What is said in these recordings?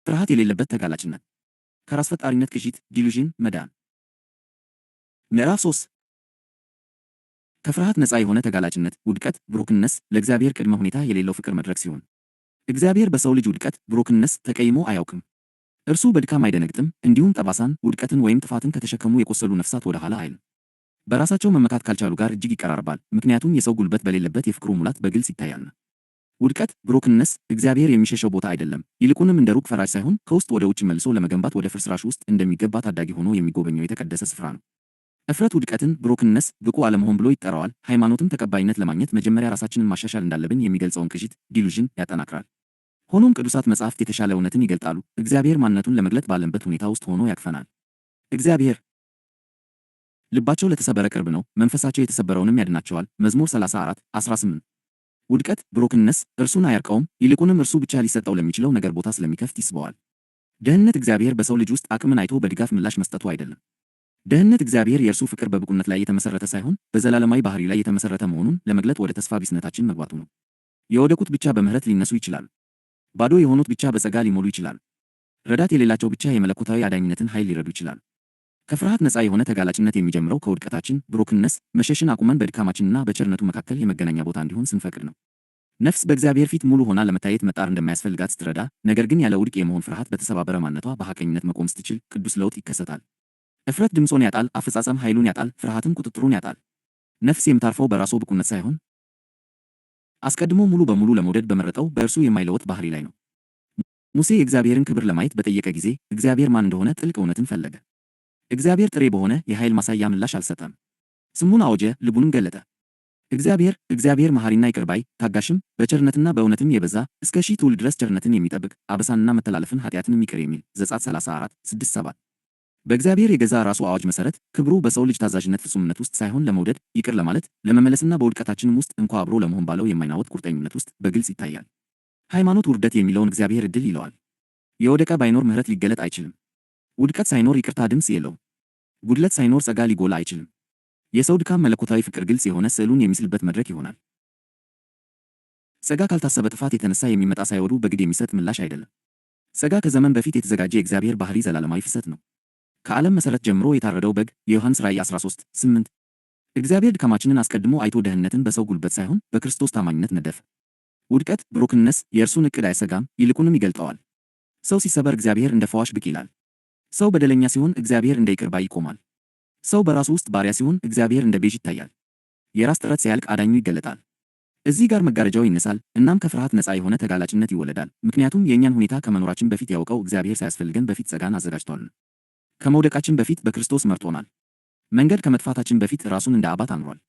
ፍርሃት የሌለበት ተጋላጭነት። ከራስ ፈጣሪነት ቅዠት ዲሉዥን መዳን። ምዕራፍ 3 ከፍርሃት ነፃ የሆነ ተጋላጭነት ውድቀት ብሩክነስ ለእግዚአብሔር ቅድመ ሁኔታ የሌለው ፍቅር መድረክ ሲሆን እግዚአብሔር በሰው ልጅ ውድቀት ብሩክነስ ተቀይሞ አያውቅም። እርሱ በድካም አይደነግጥም፣ እንዲሁም ጠባሳን ውድቀትን ወይም ጥፋትን ከተሸከሙ የቆሰሉ ነፍሳት ወደ ኋላ አይልም። በራሳቸው መመካት ካልቻሉ ጋር እጅግ ይቀራርባል፣ ምክንያቱም የሰው ጉልበት በሌለበት የፍቅሩ ሙላት በግልጽ ይታያልና። ውድቀት ብሩክነስ እግዚአብሔር የሚሸሸው ቦታ አይደለም፣ ይልቁንም እንደ ሩቅ ፈራጅ ሳይሆን ከውስጥ ወደ ውጭ መልሶ ለመገንባት ወደ ፍርስራሽ ውስጥ እንደሚገባ ታዳጊ ሆኖ የሚጎበኘው የተቀደሰ ስፍራ ነው። እፍረት ውድቀትን ብሩክነስ ብቁ አለመሆን ብሎ ይጠራዋል። ሃይማኖትም ተቀባይነት ለማግኘት መጀመሪያ ራሳችንን ማሻሻል እንዳለብን የሚገልጸውን ቅዠት ዲሉዥን ያጠናክራል። ሆኖም ቅዱሳት መጻሕፍት የተሻለ እውነትን ይገልጣሉ። እግዚአብሔር ማንነቱን ለመግለጥ ባለበት ሁኔታ ውስጥ ሆኖ ያቅፈናል። እግዚአብሔር ልባቸው ለተሰበረ ቅርብ ነው፣ መንፈሳቸው የተሰበረውንም ያድናቸዋል። መዝሙር 34:18 ውድቀት ብሩክነስ እርሱን አያርቀውም፣ ይልቁንም እርሱ ብቻ ሊሰጠው ለሚችለው ነገር ቦታ ስለሚከፍት ይስበዋል። ደህንነት እግዚአብሔር በሰው ልጅ ውስጥ አቅምን አይቶ በድጋፍ ምላሽ መስጠቱ አይደለም። ደህንነት እግዚአብሔር የእርሱ ፍቅር በብቁነት ላይ የተመሰረተ ሳይሆን በዘላለማዊ ባህሪ ላይ የተመሰረተ መሆኑን ለመግለጥ ወደ ተስፋ ቢስነታችን መግባቱ ነው። የወደቁት ብቻ በምህረት ሊነሱ ይችላሉ። ባዶ የሆኑት ብቻ በጸጋ ሊሞሉ ይችላሉ። ረዳት የሌላቸው ብቻ የመለኮታዊ አዳኝነትን ኃይል ሊረዱ ይችላሉ። ከፍርሃት ነፃ የሆነ ተጋላጭነት የሚጀምረው ከውድቀታችን ብሩክነስ መሸሽን አቁመን በድካማችንና በቸርነቱ መካከል የመገናኛ ቦታ እንዲሆን ስንፈቅድ ነው። ነፍስ በእግዚአብሔር ፊት ሙሉ ሆና ለመታየት መጣር እንደማያስፈልጋት ስትረዳ፣ ነገር ግን ያለ ውድቅ የመሆን ፍርሃት በተሰባበረ ማንነቷ በሐቀኝነት መቆም ስትችል ቅዱስ ለውጥ ይከሰታል። እፍረት ድምፆን ያጣል፣ አፈጻጸም ኃይሉን ያጣል፣ ፍርሃትም ቁጥጥሩን ያጣል። ነፍስ የምታርፈው በራሱ ብቁነት ሳይሆን አስቀድሞ ሙሉ በሙሉ ለመውደድ በመረጠው በእርሱ የማይለወጥ ባህሪ ላይ ነው። ሙሴ የእግዚአብሔርን ክብር ለማየት በጠየቀ ጊዜ እግዚአብሔር ማን እንደሆነ ጥልቅ እውነትን ፈለገ። እግዚአብሔር ጥሬ በሆነ የኃይል ማሳያ ምላሽ አልሰጠም። ስሙን አወጀ፣ ልቡንም ገለጠ። እግዚአብሔር መሐሪና ይቅር ባይ፣ ታጋሽም፣ በቸርነትና በእውነትም የበዛ እስከ ሺህ ትውልድ ድረስ ቸርነትን የሚጠብቅ አበሳንና መተላለፍን ኃጢአትንም ይቅር የሚል ዘጸአት 34:6-7 በእግዚአብሔር የገዛ ራሱ አዋጅ መሰረት ክብሩ በሰው ልጅ ታዛዥነት ፍጹምነት ውስጥ ሳይሆን ለመውደድ ይቅር ለማለት ለመመለስና በውድቀታችንም ውስጥ እንኳ አብሮ ለመሆን ባለው የማይናወጥ ቁርጠኝነት ውስጥ በግልጽ ይታያል። ሃይማኖት ውርደት የሚለውን እግዚአብሔር ዕድል ይለዋል። የወደቀ ባይኖር ምሕረት ሊገለጥ አይችልም። ውድቀት ሳይኖር ይቅርታ ድምፅ የለውም። ጉድለት ሳይኖር ጸጋ ሊጎላ አይችልም። የሰው ድካም መለኮታዊ ፍቅር ግልጽ የሆነ ስዕሉን የሚስልበት መድረክ ይሆናል። ጸጋ ካልታሰበ ጥፋት የተነሳ የሚመጣ ሳይወዱ በግድ የሚሰጥ ምላሽ አይደለም። ጸጋ ከዘመን በፊት የተዘጋጀ የእግዚአብሔር ባህሪ ዘላለማዊ ፍሰት ነው። ከዓለም መሠረት ጀምሮ የታረደው በግ የዮሐንስ ራእይ 13:8 እግዚአብሔር ድካማችንን አስቀድሞ አይቶ ደህንነትን በሰው ጉልበት ሳይሆን በክርስቶስ ታማኝነት ነደፈ። ውድቀት ብሩክነስ የእርሱን ዕቅድ አይሰጋም፣ ይልቁንም ይገልጠዋል። ሰው ሲሰበር እግዚአብሔር እንደ ፈዋሽ ብቅ ይላል። ሰው በደለኛ ሲሆን እግዚአብሔር እንደ ይቅር ባይ ይቆማል። ሰው በራሱ ውስጥ ባሪያ ሲሆን እግዚአብሔር እንደ ቤዥ ይታያል። የራስ ጥረት ሲያልቅ አዳኙ ይገለጣል። እዚህ ጋር መጋረጃው ይነሳል፣ እናም ከፍርሃት ነፃ የሆነ ተጋላጭነት ይወለዳል። ምክንያቱም የእኛን ሁኔታ ከመኖራችን በፊት ያውቀው እግዚአብሔር ሳያስፈልገን በፊት ጸጋን አዘጋጅቷልና። ከመውደቃችን በፊት በክርስቶስ መርጦናል። መንገድ ከመጥፋታችን በፊት ራሱን እንደ አባት አኑሯል።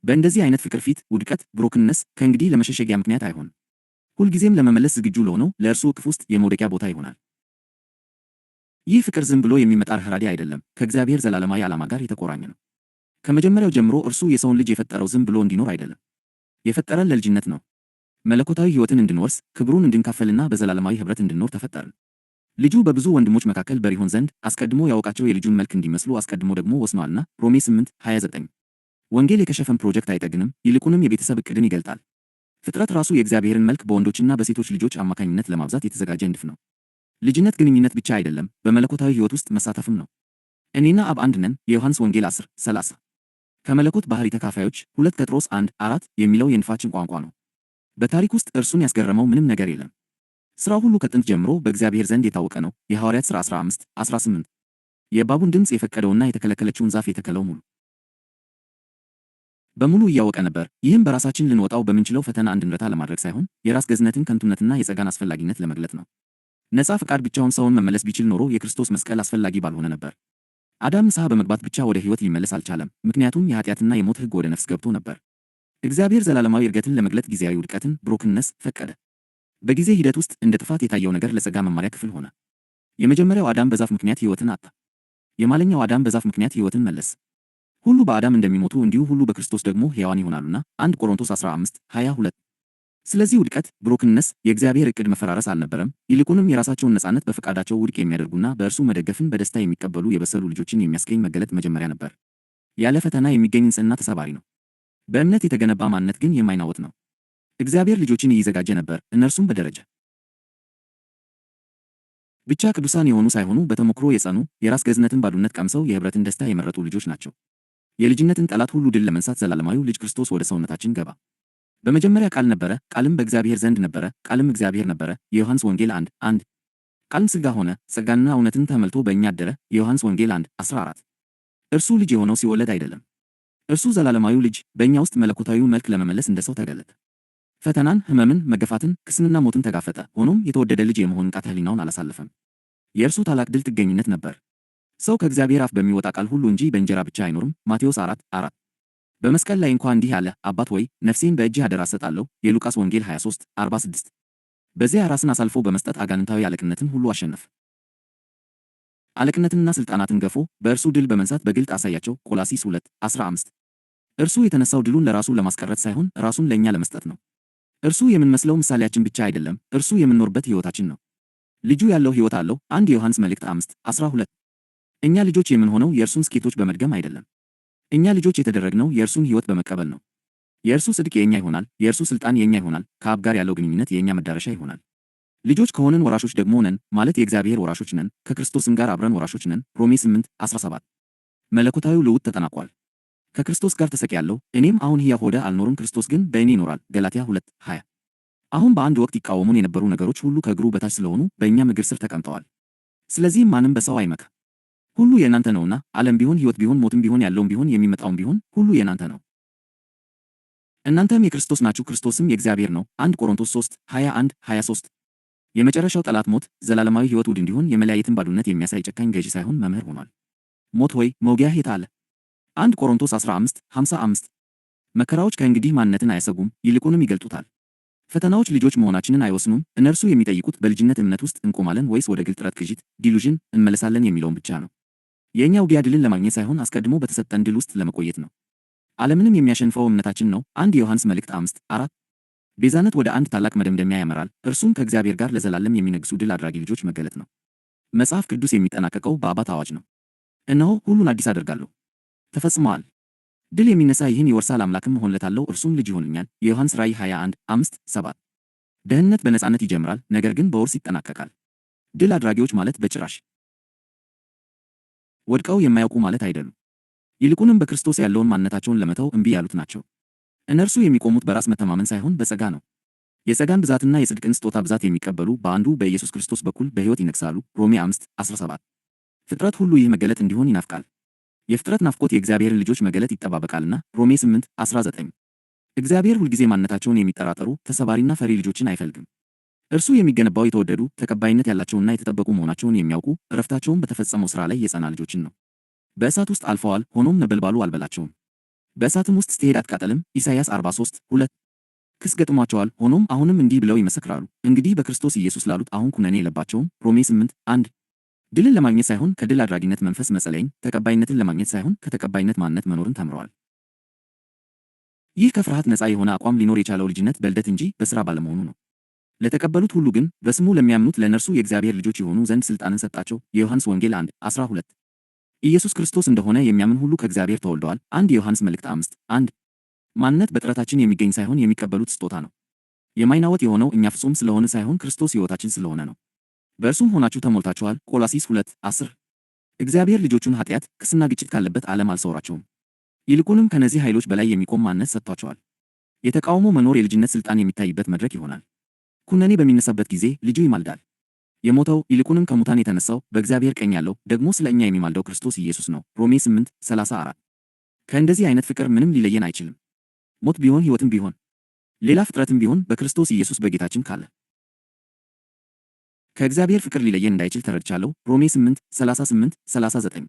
በእንደዚህ አይነት ፍቅር ፊት ውድቀት ብሩክነስ ከእንግዲህ ለመሸሸጊያ ምክንያት አይሆንም። ሁልጊዜም ለመመለስ ዝግጁ ለሆነው ለእርሱ እቅፍ ውስጥ የመውደቂያ ቦታ ይሆናል። ይህ ፍቅር ዝም ብሎ የሚመጣ ርኅራኄ አይደለም፣ ከእግዚአብሔር ዘላለማዊ ዓላማ ጋር የተቆራኘ ነው። ከመጀመሪያው ጀምሮ እርሱ የሰውን ልጅ የፈጠረው ዝም ብሎ እንዲኖር አይደለም። የፈጠረን ለልጅነት ነው። መለኮታዊ ሕይወትን እንድንወርስ፣ ክብሩን እንድንካፈልና በዘላለማዊ ኅብረት እንድንኖር ተፈጠርን። ልጁ በብዙ ወንድሞች መካከል በር ይሆን ዘንድ አስቀድሞ ያወቃቸው የልጁን መልክ እንዲመስሉ አስቀድሞ ደግሞ ወስኗልና ሮሜ 8:29 ወንጌል የከሸፈን ፕሮጀክት አይጠግንም፣ ይልቁንም የቤተሰብ ዕቅድን ይገልጣል። ፍጥረት ራሱ የእግዚአብሔርን መልክ በወንዶችና በሴቶች ልጆች አማካኝነት ለማብዛት የተዘጋጀ ንድፍ ነው። ልጅነት ግንኙነት ብቻ አይደለም፣ በመለኮታዊ ሕይወት ውስጥ መሳተፍም ነው። እኔና አብ አንድ ነን የዮሐንስ ወንጌል 10:30 ከመለኮት ባህሪ ተካፋዮች 2 ጴጥሮስ 1:4 የሚለው የንድፋችን ቋንቋ ነው። በታሪክ ውስጥ እርሱን ያስገረመው ምንም ነገር የለም። ሥራው ሁሉ ከጥንት ጀምሮ በእግዚአብሔር ዘንድ የታወቀ ነው። የሐዋርያት ሥራ 15:18 የእባቡን ድምፅ የፈቀደውና የተከለከለችውን ዛፍ የተከለው በሙሉ እያወቀ ነበር። ይህም በራሳችን ልንወጣው በምንችለው ፈተና እንድንረታ ለማድረግ ሳይሆን የራስ ገዝነትን ከንቱነትና የጸጋን አስፈላጊነት ለመግለጥ ነው። ነፃ ፈቃድ ብቻውን ሰውን መመለስ ቢችል ኖሮ የክርስቶስ መስቀል አስፈላጊ ባልሆነ ነበር። አዳም ንስሐ በመግባት ብቻ ወደ ሕይወት ሊመለስ አልቻለም፣ ምክንያቱም የኃጢአትና የሞት ሕግ ወደ ነፍስ ገብቶ ነበር። እግዚአብሔር ዘላለማዊ እርገትን ለመግለጥ ጊዜያዊ ውድቀትን ብሩክነስ ፈቀደ። በጊዜ ሂደት ውስጥ እንደ ጥፋት የታየው ነገር ለጸጋ መማሪያ ክፍል ሆነ። የመጀመሪያው አዳም በዛፍ ምክንያት ሕይወትን አጣ። የማለኛው አዳም በዛፍ ምክንያት ሕይወትን መለስ። ሁሉ በአዳም እንደሚሞቱ እንዲሁ ሁሉ በክርስቶስ ደግሞ ሕያዋን ይሆናሉና 1 ቆሮንቶስ 15:22 ስለዚህ ውድቀት ብሩክነስ የእግዚአብሔር ዕቅድ መፈራረስ አልነበረም፣ ይልቁንም የራሳቸውን ነፃነት በፈቃዳቸው ውድቅ የሚያደርጉና በእርሱ መደገፍን በደስታ የሚቀበሉ የበሰሉ ልጆችን የሚያስገኝ መገለጥ መጀመሪያ ነበር። ያለ ፈተና የሚገኝ ንጽሕና ተሰባሪ ነው። በእምነት የተገነባ ማንነት ግን የማይናወጥ ነው። እግዚአብሔር ልጆችን እየዘጋጀ ነበር፣ እነርሱም በደረጃ ብቻ ቅዱሳን የሆኑ ሳይሆኑ በተሞክሮ የጸኑ፣ የራስ ገዝነትን ባዶነት ቀምሰው የኅብረትን ደስታ የመረጡ ልጆች ናቸው። የልጅነትን ጠላት ሁሉ ድል ለመንሳት ዘላለማዊው ልጅ ክርስቶስ ወደ ሰውነታችን ገባ። በመጀመሪያ ቃል ነበረ፣ ቃልም በእግዚአብሔር ዘንድ ነበረ፣ ቃልም እግዚአብሔር ነበረ። የዮሐንስ ወንጌል 1:1 ቃልም ሥጋ ሆነ፣ ጸጋንና እውነትን ተመልቶ በእኛ አደረ። የዮሐንስ ወንጌል 1:14 እርሱ ልጅ የሆነው ሲወለድ አይደለም። እርሱ ዘላለማዊው ልጅ በእኛ ውስጥ መለኮታዊው መልክ ለመመለስ እንደ ሰው ተገለጠ። ፈተናን፣ ሕመምን፣ መገፋትን፣ ክስንና ሞትን ተጋፈጠ። ሆኖም የተወደደ ልጅ የመሆን ንቃተ ሕሊናውን አላሳለፈም። የእርሱ ታላቅ ድል ጥገኝነት ነበር። ሰው ከእግዚአብሔር አፍ በሚወጣ ቃል ሁሉ እንጂ በእንጀራ ብቻ አይኖርም። ማቴዎስ 4:4 በመስቀል ላይ እንኳ እንዲህ አለ፣ አባት ሆይ ነፍሴን በእጅህ አደራ እሰጣለሁ። የሉቃስ ወንጌል 23:46 በዚያ ራስን አሳልፎ በመስጠት አጋንንታዊ አለቅነትን ሁሉ አሸነፈ። አለቅነትንና ሥልጣናትን ገፎ በእርሱ ድል በመንሳት በግልጥ አሳያቸው። ቆላስይስ 2:15 እርሱ የተነሳው ድሉን ለራሱ ለማስቀረት ሳይሆን ራሱን ለእኛ ለመስጠት ነው። እርሱ የምንመስለው ምሳሌያችን ብቻ አይደለም፣ እርሱ የምንኖርበት ሕይወታችን ነው። ልጁ ያለው ሕይወት አለው። 1 ዮሐንስ መልእክት 5:12 እኛ ልጆች የምንሆነው የእርሱን ስኬቶች በመድገም አይደለም። እኛ ልጆች የተደረግነው የእርሱን ሕይወት በመቀበል ነው። የእርሱ ጽድቅ የእኛ ይሆናል። የእርሱ ሥልጣን የእኛ ይሆናል። ከአብ ጋር ያለው ግንኙነት የእኛ መዳረሻ ይሆናል። ልጆች ከሆንን ወራሾች ደግሞ ነን፣ ማለት የእግዚአብሔር ወራሾች ነን፣ ከክርስቶስም ጋር አብረን ወራሾች ነን። ሮሜ 8:17 መለኮታዊው ልውጥ ተጠናቋል። ከክርስቶስ ጋር ተሰቅያለሁ፣ እኔም አሁን ሕያው ሆኜ አልኖርም፣ ክርስቶስ ግን በእኔ ይኖራል። ገላትያ 2:20 አሁን በአንድ ወቅት ይቃወሙን የነበሩ ነገሮች ሁሉ ከእግሩ በታች ስለሆኑ በእኛም እግር ስር ተቀምጠዋል። ስለዚህም ማንም በሰው አይመካ። ሁሉ የእናንተ ነውና፣ ዓለም ቢሆን ሕይወት ቢሆን ሞትም ቢሆን ያለውም ቢሆን የሚመጣውም ቢሆን ሁሉ የእናንተ ነው። እናንተም የክርስቶስ ናችሁ፣ ክርስቶስም የእግዚአብሔር ነው። 1 ቆሮንቶስ 3:21-23 የመጨረሻው ጠላት ሞት ዘላለማዊ ሕይወት ውድ እንዲሆን የመለያየትን ባዶነት የሚያሳይ ጨካኝ ገዢ ሳይሆን መምህር ሆኗል። ሞት ሆይ መውጊያህ የት አለ? 1 ቆሮንቶስ 15:55 መከራዎች ከእንግዲህ ማንነትን አያሰጉም፣ ይልቁንም ይገልጡታል። ፈተናዎች ልጆች መሆናችንን አይወስኑም። እነርሱ የሚጠይቁት በልጅነት እምነት ውስጥ እንቆማለን ወይስ ወደ ግልጥረት ቅዥት ዲሉዥን እንመለሳለን የሚለውን ብቻ ነው። የእኛ ውጊያ ድልን ለማግኘት ሳይሆን አስቀድሞ በተሰጠን ድል ውስጥ ለመቆየት ነው። ዓለምንም የሚያሸንፈው እምነታችን ነው። 1 ዮሐንስ መልእክት 5:4 ቤዛነት ወደ አንድ ታላቅ መደምደሚያ ያመራል፣ እርሱም ከእግዚአብሔር ጋር ለዘላለም የሚነግሱ ድል አድራጊ ልጆች መገለጥ ነው። መጽሐፍ ቅዱስ የሚጠናቀቀው በአባት አዋጅ ነው። እነሆ ሁሉን አዲስ አደርጋለሁ፣ ተፈጽመዋል። ድል የሚነሳ ይህን ይወርሳል፣ አምላክም እሆንለታለሁ፣ እርሱም ልጅ ይሆንልኛል። የዮሐንስ ራእይ 21:5-7 ደህንነት በነጻነት ይጀምራል፣ ነገር ግን በውርስ ይጠናቀቃል። ድል አድራጊዎች ማለት በጭራሽ ወድቀው የማያውቁ ማለት አይደሉም። ይልቁንም በክርስቶስ ያለውን ማንነታቸውን ለመተው እምቢ ያሉት ናቸው። እነርሱ የሚቆሙት በራስ መተማመን ሳይሆን በጸጋ ነው። የጸጋን ብዛትና የጽድቅን ስጦታ ብዛት የሚቀበሉ በአንዱ በኢየሱስ ክርስቶስ በኩል በሕይወት ይነግሣሉ። ሮሜ 5:17 ፍጥረት ሁሉ ይህ መገለጥ እንዲሆን ይናፍቃል። የፍጥረት ናፍቆት የእግዚአብሔርን ልጆች መገለጥ ይጠባበቃልና። ሮሜ 8:19 እግዚአብሔር ሁልጊዜ ማንነታቸውን የሚጠራጠሩ ተሰባሪና ፈሪ ልጆችን አይፈልግም። እርሱ የሚገነባው የተወደዱ ተቀባይነት ያላቸውና የተጠበቁ መሆናቸውን የሚያውቁ ዕረፍታቸውም በተፈጸመው ሥራ ላይ የጸና ልጆችን ነው። በእሳት ውስጥ አልፈዋል፣ ሆኖም ነበልባሉ አልበላቸውም። በእሳትም ውስጥ ስትሄድ አትቃጠልም። ኢሳይያስ 43:2 ክስ ገጥሟቸዋል፣ ሆኖም አሁንም እንዲህ ብለው ይመሰክራሉ፣ እንግዲህ በክርስቶስ ኢየሱስ ላሉት አሁን ኩነኔ የለባቸውም። ሮሜ 8:1 ድልን ለማግኘት ሳይሆን ከድል አድራጊነት መንፈስ መጸለይን፣ ተቀባይነትን ለማግኘት ሳይሆን ከተቀባይነት ማንነት መኖርን ተምረዋል። ይህ ከፍርሃት ነፃ የሆነ አቋም ሊኖር የቻለው ልጅነት በልደት እንጂ በሥራ ባለመሆኑ ነው። ለተቀበሉት ሁሉ ግን በስሙ ለሚያምኑት ለእነርሱ የእግዚአብሔር ልጆች የሆኑ ዘንድ ሥልጣንን ሰጣቸው። የዮሐንስ ወንጌል 1:12 ኢየሱስ ክርስቶስ እንደሆነ የሚያምን ሁሉ ከእግዚአብሔር ተወልደዋል። 1 ዮሐንስ መልእክት 5:1 ማንነት በጥረታችን የሚገኝ ሳይሆን የሚቀበሉት ስጦታ ነው። የማይናወጥ የሆነው እኛ ፍጹም ስለሆነ ሳይሆን ክርስቶስ ሕይወታችን ስለሆነ ነው። በእርሱም ሆናችሁ ተሞልታችኋል። ቆላስይስ 2:10 እግዚአብሔር ልጆቹን ኃጢአት፣ ክስና ግጭት ካለበት ዓለም አልሰወራቸውም። ይልቁንም ከነዚህ ኃይሎች በላይ የሚቆም ማንነት ሰጥቷቸዋል። የተቃውሞ መኖር የልጅነት ሥልጣን የሚታይበት መድረክ ይሆናል። ኩነኔ በሚነሳበት ጊዜ ልጁ ይማልዳል። የሞተው ይልቁንም ከሙታን የተነሳው በእግዚአብሔር ቀኝ ያለው ደግሞ ስለ እኛ የሚማልደው ክርስቶስ ኢየሱስ ነው። ሮሜ 8:34 ከእንደዚህ አይነት ፍቅር ምንም ሊለየን አይችልም። ሞት ቢሆን ሕይወትም ቢሆን ሌላ ፍጥረትም ቢሆን በክርስቶስ ኢየሱስ በጌታችን ካለ ከእግዚአብሔር ፍቅር ሊለየን እንዳይችል ተረድቻለሁ። ሮሜ 8:38-39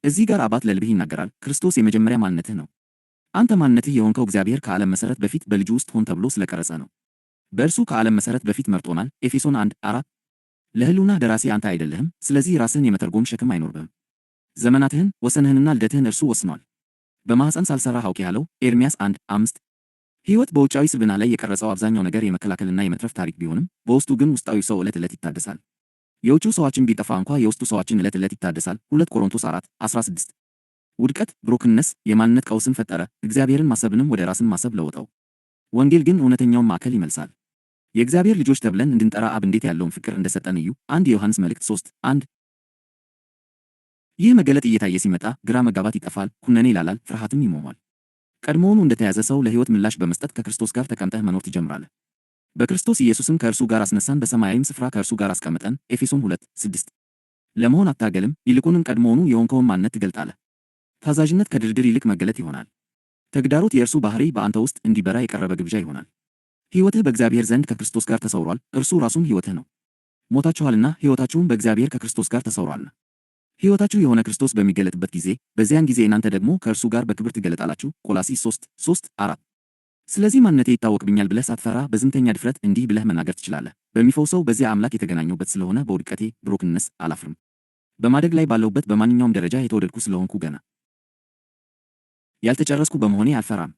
እዚህ ጋር አባት ለልብህ ይናገራል። ክርስቶስ የመጀመሪያ ማንነትህ ነው። አንተ ማንነትህ የሆንከው እግዚአብሔር ከዓለም መሠረት በፊት በልጁ ውስጥ ሆን ተብሎ ስለቀረጸ ነው። በእርሱ ከዓለም መሠረት በፊት መርጦናል። ኤፌሶን 1:4 ለሕልውናህ ደራሲ አንተ አይደለህም፣ ስለዚህ ራስህን የመተርጎም ሸክም አይኖርብህም። ዘመናትህን ወሰንህንና ልደትህን እርሱ ወስኗል። በማኅፀን ሳልሠራህ አውቄሃለሁ። ኤርምያስ 1:5 ሕይወት በውጫዊ ስብዕና ላይ የቀረጸው አብዛኛው ነገር የመከላከልና የመትረፍ ታሪክ ቢሆንም በውስጡ ግን ውስጣዊ ሰው ዕለት ዕለት ይታደሳል። የውጭው ሰዋችን ቢጠፋ እንኳ የውስጡ ሰዋችን ዕለት ዕለት ይታደሳል። 2 ቆሮንቶስ 4:16 ውድቀት ብሮክንነስ የማንነት ቀውስን ፈጠረ፣ እግዚአብሔርን ማሰብንም ወደ ራስን ማሰብ ለወጠው። ወንጌል ግን እውነተኛውን ማዕከል ይመልሳል። የእግዚአብሔር ልጆች ተብለን እንድንጠራ አብ እንዴት ያለውን ፍቅር እንደሰጠን እዩ። 1 ዮሐንስ መልእክት 3:1 ይህ መገለጥ እየታየ ሲመጣ ግራ መጋባት ይጠፋል፣ ኩነኔ ይላላል፣ ፍርሃትም ይሞማል። ቀድሞውኑ እንደተያዘ ሰው ለሕይወት ምላሽ በመስጠት ከክርስቶስ ጋር ተቀምጠህ መኖር ትጀምራለህ። በክርስቶስ ኢየሱስም ከእርሱ ጋር አስነሳን፣ በሰማያዊም ስፍራ ከእርሱ ጋር አስቀመጠን። ኤፌሶን 2:6 ለመሆን አታገልም፣ ይልቁንም ቀድሞውኑ የሆንከውን ማንነት ትገልጣለህ። ታዛዥነት ከድርድር ይልቅ መገለጥ ይሆናል። ተግዳሮት የእርሱ ባህሪ በአንተ ውስጥ እንዲበራ የቀረበ ግብዣ ይሆናል። ሕይወትህ በእግዚአብሔር ዘንድ ከክርስቶስ ጋር ተሰውሯል፣ እርሱ ራሱም ሕይወትህ ነው። ሞታችኋልና ሕይወታችሁም በእግዚአብሔር ከክርስቶስ ጋር ተሰውሯልና። ሕይወታችሁ የሆነ ክርስቶስ በሚገለጥበት ጊዜ በዚያን ጊዜ እናንተ ደግሞ ከእርሱ ጋር በክብር ትገለጣላችሁ። ቆላስይስ 3:3-4 ስለዚህ ማንነቴ ይታወቅብኛል ብለህ ሳትፈራ በዝምተኛ ድፍረት እንዲህ ብለህ መናገር ትችላለህ። በሚፈውሰው በዚያ አምላክ የተገናኘሁበት ስለሆነ በውድቀቴ ብሮክንነስ አላፍርም። በማደግ ላይ ባለሁበት በማንኛውም ደረጃ የተወደድኩ ስለሆንኩ ገና ያልተጨረስኩ በመሆኔ አልፈራም።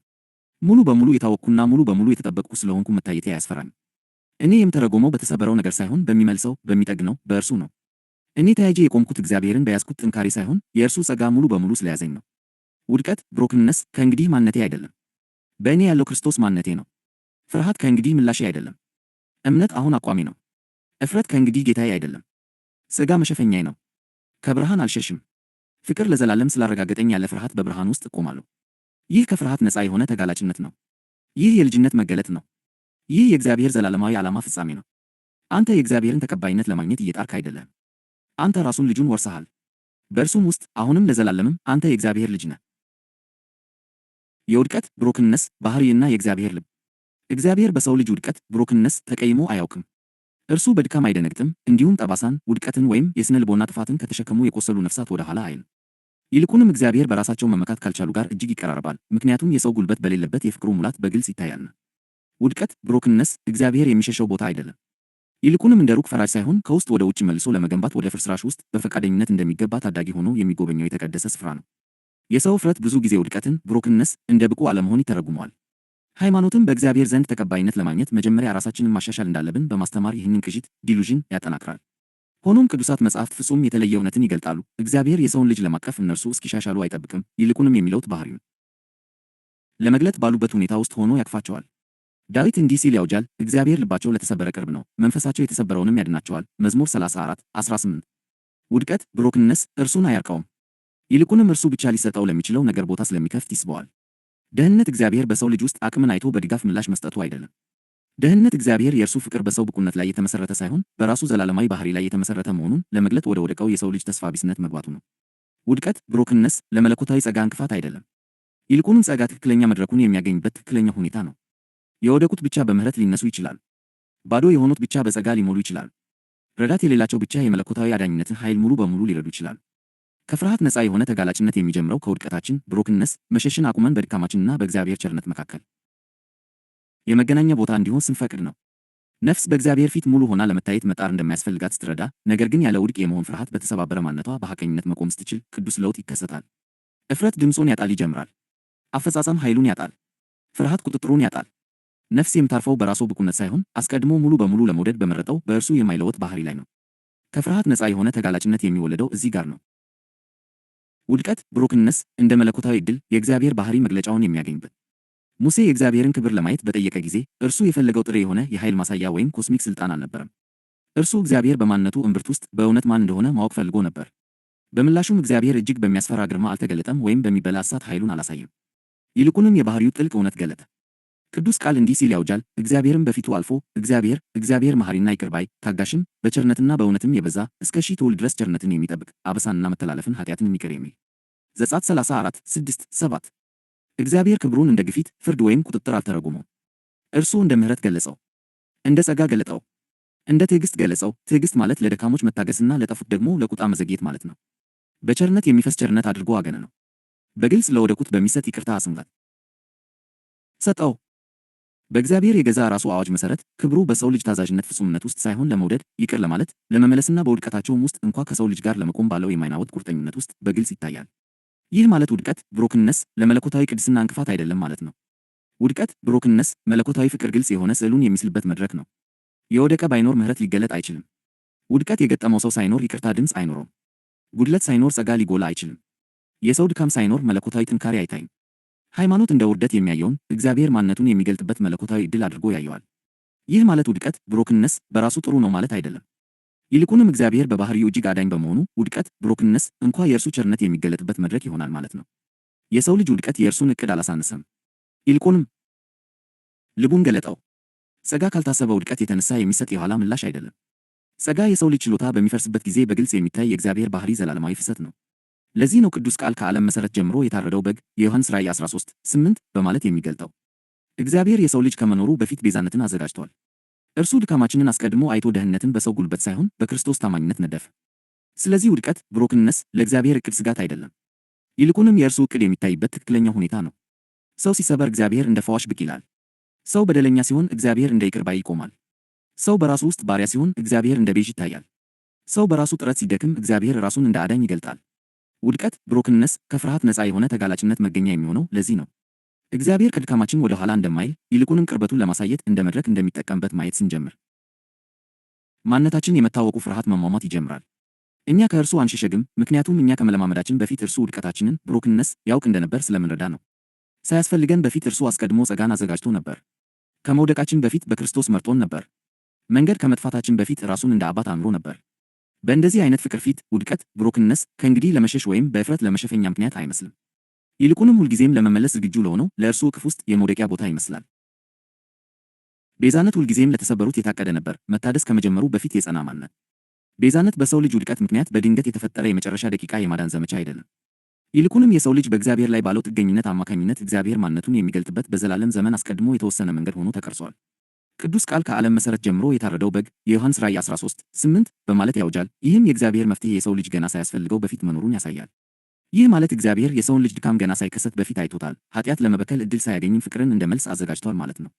ሙሉ በሙሉ የታወቅኩና ሙሉ በሙሉ የተጠበቅኩ ስለሆንኩ መታየቴ አያስፈራም። እኔ የምተረጎመው በተሰበረው ነገር ሳይሆን በሚመልሰው በሚጠግነው በእርሱ ነው። እኔ ተያይጄ የቆምኩት እግዚአብሔርን በያዝኩት ጥንካሬ ሳይሆን የእርሱ ጸጋ ሙሉ በሙሉ ስለያዘኝ ነው። ውድቀት ብሮክንነስ ከእንግዲህ ማንነቴ አይደለም። በእኔ ያለው ክርስቶስ ማንነቴ ነው። ፍርሃት ከእንግዲህ ምላሼ አይደለም። እምነት አሁን አቋሚ ነው። እፍረት ከእንግዲህ ጌታዬ አይደለም። ሥጋ መሸፈኛዬ ነው። ከብርሃን አልሸሽም። ፍቅር ለዘላለም ስላረጋገጠኝ ያለ ፍርሃት በብርሃን ውስጥ እቆማለሁ። ይህ ከፍርሃት ነፃ የሆነ ተጋላጭነት ነው። ይህ የልጅነት መገለጥ ነው። ይህ የእግዚአብሔር ዘላለማዊ ዓላማ ፍጻሜ ነው። አንተ የእግዚአብሔርን ተቀባይነት ለማግኘት እየጣርክ አይደለም። አንተ ራሱን ልጁን ወርሰሃል። በእርሱም ውስጥ አሁንም ለዘላለምም አንተ የእግዚአብሔር ልጅ ነህ። የውድቀት ብሮክንነስ ባህሪና የእግዚአብሔር ልብ። እግዚአብሔር በሰው ልጅ ውድቀት ብሮክንነስ ተቀይሞ አያውቅም። እርሱ በድካም አይደነግጥም፣ እንዲሁም ጠባሳን፣ ውድቀትን ወይም የስነ ልቦና ጥፋትን ከተሸከሙ የቆሰሉ ነፍሳት ወደ ኋላ አይልም። ይልቁንም እግዚአብሔር በራሳቸው መመካት ካልቻሉ ጋር እጅግ ይቀራረባል፣ ምክንያቱም የሰው ጉልበት በሌለበት የፍቅሩ ሙላት በግልጽ ይታያልና። ውድቀት ብሮክንነስ እግዚአብሔር የሚሸሸው ቦታ አይደለም። ይልቁንም እንደ ሩቅ ፈራጅ ሳይሆን ከውስጥ ወደ ውጭ መልሶ ለመገንባት ወደ ፍርስራሽ ውስጥ በፈቃደኝነት እንደሚገባ ታዳጊ ሆኖ የሚጎበኘው የተቀደሰ ስፍራ ነው። የሰው እፍረት ብዙ ጊዜ ውድቀትን ብሮክንነስ እንደ ብቁ አለመሆን ይተረጉመዋል። ሃይማኖትም በእግዚአብሔር ዘንድ ተቀባይነት ለማግኘት መጀመሪያ ራሳችንን ማሻሻል እንዳለብን በማስተማር ይህንን ቅዥት ዲሉዥን ያጠናክራል። ሆኖም ቅዱሳት መጻሕፍት ፍጹም የተለየ እውነትን ይገልጣሉ። እግዚአብሔር የሰውን ልጅ ለማቀፍ እነርሱ እስኪሻሻሉ አይጠብቅም፣ ይልቁንም የሚለውጥ ባህሪውን ለመግለጥ ባሉበት ሁኔታ ውስጥ ሆኖ ያቅፋቸዋል። ዳዊት እንዲህ ሲል ያውጃል፣ እግዚአብሔር ልባቸው ለተሰበረ ቅርብ ነው፣ መንፈሳቸው የተሰበረውንም ያድናቸዋል። መዝሙር 34:18 ውድቀት ብሮክንነስ እርሱን አያርቀውም፣ ይልቁንም እርሱ ብቻ ሊሰጠው ለሚችለው ነገር ቦታ ስለሚከፍት ይስበዋል። ደህንነት እግዚአብሔር በሰው ልጅ ውስጥ አቅምን አይቶ በድጋፍ ምላሽ መስጠቱ አይደለም። ደህንነት እግዚአብሔር የእርሱ ፍቅር በሰው ብቁነት ላይ የተመሰረተ ሳይሆን በራሱ ዘላለማዊ ባህሪ ላይ የተመሰረተ መሆኑን ለመግለጥ ወደ ወደቀው የሰው ልጅ ተስፋ ቢስነት መግባቱ ነው። ውድቀት ብሮክንነስ ለመለኮታዊ ጸጋ እንቅፋት አይደለም፣ ይልቁንም ጸጋ ትክክለኛ መድረኩን የሚያገኝበት ትክክለኛ ሁኔታ ነው። የወደቁት ብቻ በምህረት ሊነሱ ይችላል። ባዶ የሆኑት ብቻ በጸጋ ሊሞሉ ይችላል። ረዳት የሌላቸው ብቻ የመለኮታዊ አዳኝነትን ኃይል ሙሉ በሙሉ ሊረዱ ይችላል። ከፍርሃት ነፃ የሆነ ተጋላጭነት የሚጀምረው ከውድቀታችን ብሮክንነስ መሸሽን አቁመን በድካማችንና በእግዚአብሔር ቸርነት መካከል የመገናኛ ቦታ እንዲሆን ስንፈቅድ ነው። ነፍስ በእግዚአብሔር ፊት ሙሉ ሆና ለመታየት መጣር እንደማያስፈልጋት ስትረዳ፣ ነገር ግን ያለ ውድቅ የመሆን ፍርሃት በተሰባበረ ማንነቷ በሐቀኝነት መቆም ስትችል ቅዱስ ለውጥ ይከሰታል። እፍረት ድምፁን ያጣል ይጀምራል። አፈጻጸም ኃይሉን ያጣል። ፍርሃት ቁጥጥሩን ያጣል። ነፍስ የምታርፈው በራሱ ብቁነት ሳይሆን አስቀድሞ ሙሉ በሙሉ ለመውደድ በመረጠው በእርሱ የማይለወጥ ባህሪ ላይ ነው። ከፍርሃት ነፃ የሆነ ተጋላጭነት የሚወለደው እዚህ ጋር ነው። ውድቀት ብሮክንነስ እንደ መለኮታዊ ዕድል የእግዚአብሔር ባህሪ መግለጫውን የሚያገኝበት። ሙሴ የእግዚአብሔርን ክብር ለማየት በጠየቀ ጊዜ እርሱ የፈለገው ጥሬ የሆነ የኃይል ማሳያ ወይም ኮስሚክ ስልጣን አልነበረም። እርሱ እግዚአብሔር በማንነቱ እምብርት ውስጥ በእውነት ማን እንደሆነ ማወቅ ፈልጎ ነበር። በምላሹም እግዚአብሔር እጅግ በሚያስፈራ ግርማ አልተገለጠም ወይም በሚበላ እሳት ኃይሉን አላሳየም። ይልቁንም የባህሪው ጥልቅ እውነት ገለጠ። ቅዱስ ቃል እንዲህ ሲል ያውጃል፣ እግዚአብሔርም በፊቱ አልፎ እግዚአብሔር መሐሪና ይቅር ባይ ታጋሽም በቸርነትና በእውነትም የበዛ እስከ ሺህ ትውልድ ድረስ ቸርነትን የሚጠብቅ አበሳንና መተላለፍን ኃጢአትን የሚቅር የሚል ዘጸአት 34:6-7 እግዚአብሔር ክብሩን እንደ ግፊት ፍርድ ወይም ቁጥጥር አልተረጎመው። እርሱ እንደ ምሕረት ገለጸው፣ እንደ ጸጋ ገለጠው፣ እንደ ትዕግስት ገለጸው። ትዕግስት ማለት ለደካሞች መታገስና ለጠፉት ደግሞ ለቁጣ መዘግየት ማለት ነው። በቸርነት የሚፈስ ቸርነት አድርጎ አገነ ነው። በግልጽ ለወደቁት በሚሰጥ ይቅርታ አስምላት ሰጠው። በእግዚአብሔር የገዛ ራሱ አዋጅ መሰረት ክብሩ በሰው ልጅ ታዛዥነት ፍጹምነት ውስጥ ሳይሆን ለመውደድ ይቅር ለማለት ለመመለስና በውድቀታቸውም ውስጥ እንኳ ከሰው ልጅ ጋር ለመቆም ባለው የማይናወጥ ቁርጠኝነት ውስጥ በግልጽ ይታያል። ይህ ማለት ውድቀት ብሮክንነስ ለመለኮታዊ ቅድስና እንቅፋት አይደለም ማለት ነው። ውድቀት ብሮክንነስ መለኮታዊ ፍቅር ግልጽ የሆነ ስዕሉን የሚስልበት መድረክ ነው። የወደቀ ባይኖር ምሕረት ሊገለጥ አይችልም። ውድቀት የገጠመው ሰው ሳይኖር ይቅርታ ድምፅ አይኖረውም። ጉድለት ሳይኖር ጸጋ ሊጎላ አይችልም። የሰው ድካም ሳይኖር መለኮታዊ ጥንካሬ አይታይም። ሃይማኖት እንደ ውርደት የሚያየውን እግዚአብሔር ማንነቱን የሚገልጥበት መለኮታዊ ዕድል አድርጎ ያየዋል። ይህ ማለት ውድቀት ብሮክንነስ በራሱ ጥሩ ነው ማለት አይደለም። ይልቁንም እግዚአብሔር በባህሪው እጅግ አዳኝ በመሆኑ ውድቀት ብሮክንነስ እንኳ የእርሱ ቸርነት የሚገለጥበት መድረክ ይሆናል ማለት ነው። የሰው ልጅ ውድቀት የእርሱን ዕቅድ አላሳነሰም። ይልቁንም ልቡን ገለጠው። ጸጋ ካልታሰበ ውድቀት የተነሳ የሚሰጥ የኋላ ምላሽ አይደለም። ጸጋ የሰው ልጅ ችሎታ በሚፈርስበት ጊዜ በግልጽ የሚታይ የእግዚአብሔር ባህሪ ዘላለማዊ ፍሰት ነው። ለዚህ ነው ቅዱስ ቃል ከዓለም መሠረት ጀምሮ የታረደው በግ የዮሐንስ ራእይ 13:8 በማለት የሚገልጠው። እግዚአብሔር የሰው ልጅ ከመኖሩ በፊት ቤዛነትን አዘጋጅቷል። እርሱ ድካማችንን አስቀድሞ አይቶ ደህንነትን በሰው ጉልበት ሳይሆን በክርስቶስ ታማኝነት ነደፈ። ስለዚህ ውድቀት ብሮክንነስ ለእግዚአብሔር ዕቅድ ስጋት አይደለም። ይልቁንም የእርሱ ዕቅድ የሚታይበት ትክክለኛው ሁኔታ ነው። ሰው ሲሰበር እግዚአብሔር እንደ ፈዋሽ ብቅ ይላል። ሰው በደለኛ ሲሆን እግዚአብሔር እንደ ይቅር ባይ ይቆማል። ሰው በራሱ ውስጥ ባሪያ ሲሆን እግዚአብሔር እንደ ቤዥ ይታያል። ሰው በራሱ ጥረት ሲደክም እግዚአብሔር ራሱን እንደ አዳኝ ይገልጣል። ውድቀት ብሮክንነስ ከፍርሃት ነፃ የሆነ ተጋላጭነት መገኛ የሚሆነው ለዚህ ነው። እግዚአብሔር ከድካማችን ወደ ኋላ እንደማይል ይልቁንም ቅርበቱን ለማሳየት እንደ መድረክ እንደሚጠቀምበት ማየት ስንጀምር ማንነታችን የመታወቁ ፍርሃት መሟሟት ይጀምራል። እኛ ከእርሱ አንሸሸግም፣ ምክንያቱም እኛ ከመለማመዳችን በፊት እርሱ ውድቀታችንን ብሮክንነስ ያውቅ እንደነበር ስለምንረዳ ነው። ሳያስፈልገን በፊት እርሱ አስቀድሞ ጸጋን አዘጋጅቶ ነበር። ከመውደቃችን በፊት በክርስቶስ መርጦን ነበር። መንገድ ከመጥፋታችን በፊት ራሱን እንደ አባት አምሮ ነበር። በእንደዚህ አይነት ፍቅር ፊት ውድቀት ብሮክንነስ ከእንግዲህ ለመሸሽ ወይም በእፍረት ለመሸፈኛ ምክንያት አይመስልም። ይልቁንም ሁልጊዜም ለመመለስ ዝግጁ ለሆነው ለእርሱ እቅፍ ውስጥ የመውደቂያ ቦታ ይመስላል። ቤዛነት ሁልጊዜም ለተሰበሩት የታቀደ ነበር፣ መታደስ ከመጀመሩ በፊት የጸና ማንነት። ቤዛነት በሰው ልጅ ውድቀት ምክንያት በድንገት የተፈጠረ የመጨረሻ ደቂቃ የማዳን ዘመቻ አይደለም። ይልቁንም የሰው ልጅ በእግዚአብሔር ላይ ባለው ጥገኝነት አማካኝነት እግዚአብሔር ማንነቱን የሚገልጥበት በዘላለም ዘመን አስቀድሞ የተወሰነ መንገድ ሆኖ ተቀርጿል። ቅዱስ ቃል ከዓለም መሠረት ጀምሮ የታረደው በግ የዮሐንስ ራእይ 13:8 በማለት ያውጃል። ይህም የእግዚአብሔር መፍትሔ የሰው ልጅ ገና ሳያስፈልገው በፊት መኖሩን ያሳያል። ይህ ማለት እግዚአብሔር የሰውን ልጅ ድካም ገና ሳይከሰት በፊት አይቶታል። ኃጢአት ለመበከል ዕድል ሳያገኝም ፍቅርን እንደ መልስ አዘጋጅቷል ማለት ነው።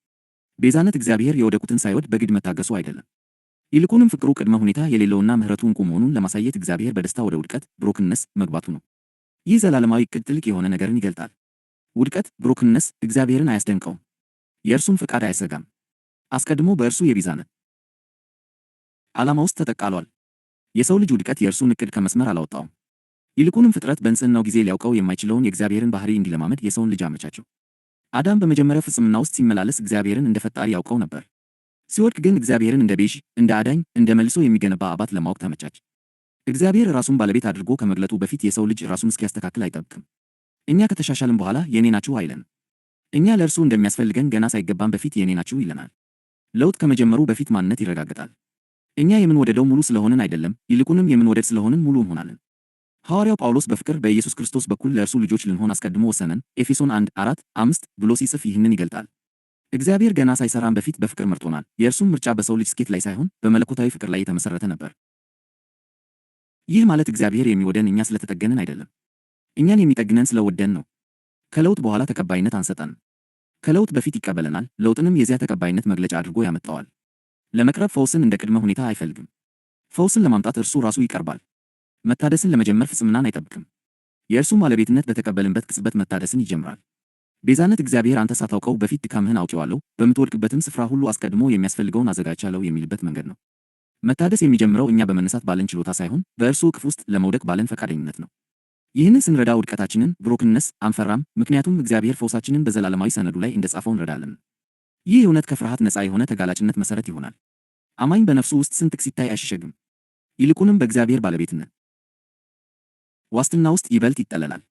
ቤዛነት እግዚአብሔር የወደቁትን ሳይወድ በግድ መታገሱ አይደለም። ይልቁንም ፍቅሩ ቅድመ ሁኔታ የሌለውና ምሕረቱ ዕንቁ መሆኑን ለማሳየት እግዚአብሔር በደስታ ወደ ውድቀት ብሮክንነስ መግባቱ ነው። ይህ ዘላለማዊ ዕቅድ ጥልቅ የሆነ ነገርን ይገልጣል። ውድቀት ብሮክንነስ እግዚአብሔርን አያስደንቀውም፣ የእርሱን ፈቃድ አያሰጋም። አስቀድሞ በእርሱ የቤዛነት ዓላማ ውስጥ ተጠቃሏል። የሰው ልጅ ውድቀት የእርሱን ዕቅድ ከመስመር አላወጣውም። ይልቁንም ፍጥረት በንጽሕናው ጊዜ ሊያውቀው የማይችለውን የእግዚአብሔርን ባህሪ እንዲለማመድ የሰውን ልጅ አመቻቸው። አዳም በመጀመሪያ ፍጽምና ውስጥ ሲመላለስ እግዚአብሔርን እንደ ፈጣሪ ያውቀው ነበር። ሲወድቅ ግን እግዚአብሔርን እንደ ቤዥ፣ እንደ አዳኝ፣ እንደ መልሶ የሚገነባ አባት ለማወቅ ተመቻች። እግዚአብሔር ራሱን ባለቤት አድርጎ ከመግለጡ በፊት የሰው ልጅ ራሱን እስኪያስተካክል አይጠብቅም። እኛ ከተሻሻልን በኋላ የኔ ናችሁ አይለንም። እኛ ለእርሱ እንደሚያስፈልገን ገና ሳይገባን በፊት የኔ ናችሁ ይለናል። ለውጥ ከመጀመሩ በፊት ማንነት ይረጋገጣል። እኛ የምንወደደው ሙሉ ስለሆንን አይደለም፣ ይልቁንም የምንወደድ ስለሆንን ሙሉ እንሆናለን። ሐዋርያው ጳውሎስ በፍቅር በኢየሱስ ክርስቶስ በኩል ለእርሱ ልጆች ልንሆን አስቀድሞ ወሰነን ኤፌሶን 1:4-5 ብሎ ሲጽፍ ይህንን ይገልጣል። እግዚአብሔር ገና ሳይሰራን በፊት በፍቅር መርጦናል። የእርሱም ምርጫ በሰው ልጅ ስኬት ላይ ሳይሆን በመለኮታዊ ፍቅር ላይ የተመሰረተ ነበር። ይህ ማለት እግዚአብሔር የሚወደን እኛ ስለተጠገንን አይደለም፣ እኛን የሚጠግነን ስለወደን ነው። ከለውጥ በኋላ ተቀባይነት አንሰጠንም። ከለውጥ በፊት ይቀበለናል፣ ለውጥንም የዚያ ተቀባይነት መግለጫ አድርጎ ያመጣዋል። ለመቅረብ ፈውስን እንደ ቅድመ ሁኔታ አይፈልግም። ፈውስን ለማምጣት እርሱ ራሱ ይቀርባል። መታደስን ለመጀመር ፍጽምናን አይጠብቅም። የእርሱ ባለቤትነት በተቀበልንበት ቅጽበት መታደስን ይጀምራል። ቤዛነት እግዚአብሔር አንተ ሳታውቀው በፊት ድካምህን አውቄዋለሁ፣ በምትወድቅበትም ስፍራ ሁሉ አስቀድሞ የሚያስፈልገውን አዘጋጅቻለሁ የሚልበት መንገድ ነው። መታደስ የሚጀምረው እኛ በመነሳት ባለን ችሎታ ሳይሆን በእርሱ እቅፍ ውስጥ ለመውደቅ ባለን ፈቃደኝነት ነው። ይህንን ስንረዳ ውድቀታችንን ብሮክንነስ አንፈራም፣ ምክንያቱም እግዚአብሔር ፈውሳችንን በዘላለማዊ ሰነዱ ላይ እንደጻፈው እንረዳለን። ይህ እውነት ከፍርሃት ነፃ የሆነ ተጋላጭነት መሠረት ይሆናል። አማኝ በነፍሱ ውስጥ ስንጥቅ ሲታይ አይሸሸግም፣ ይልቁንም በእግዚአብሔር ባለቤትነት ዋስትና ውስጥ ይበልጥ ይጠለላል።